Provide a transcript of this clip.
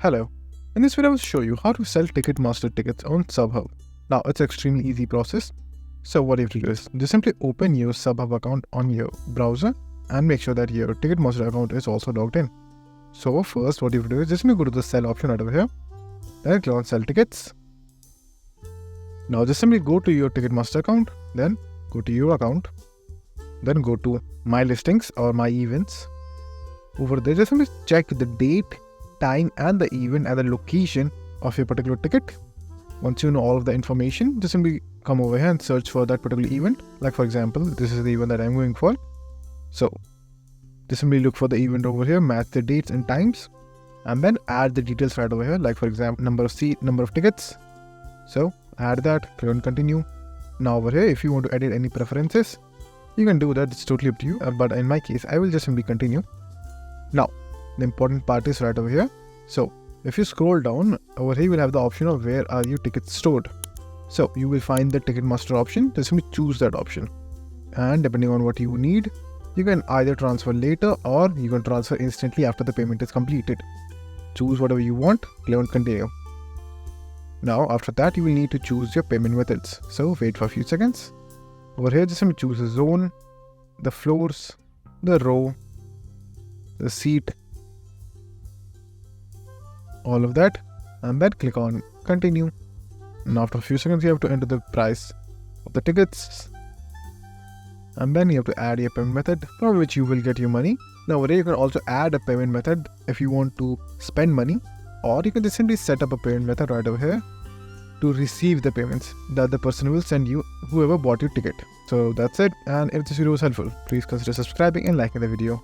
Hello, in this video I will show you how to sell Ticketmaster tickets on Stub Hub. Now it's an extremely easy process. So what you have to do is just simply open your Stub Hub account on your browser and make sure that your Ticketmaster account is also logged in. So first what you have to do is just go to the sell option right over here. Then click on sell tickets. Now just simply go to your Ticketmaster account, then go to your account, then go to my listings or my events. Over there just simply check the date, time and the event and the location of your particular ticket. Once you know all of the information, just simply come over here and search for that particular event. Like for example, this is the event that I'm going for. So just simply look for the event over here, match the dates and times, and then add the details right over here. Like for example, number of seat, number of tickets. So add that, click on continue. Now over here, if you want to edit any preferences, you can do that. It's totally up to you. But in my case, I will just simply continue. Now, the important part is right over here. So if you scroll down over here, you will have the option of where are your tickets stored. So you will find the Ticketmaster option. Just simply choose that option. And depending on what you need, you can either transfer later or you can transfer instantly after the payment is completed. Choose whatever you want, click on continue. Now after that, you will need to choose your payment methods. So wait for a few seconds. Over here, just simply choose the zone, the floors, the row, the seat, all of that, and then click on continue. And after a few seconds, you have to enter the price of the tickets, and then you have to add your payment method from which you will get your money. Now over here, you can also add a payment method if you want to spend money, or you can just simply set up a payment method right over here to receive the payments that the person will send you, whoever bought your ticket. So that's it, and if this video was helpful, please consider subscribing and liking the video.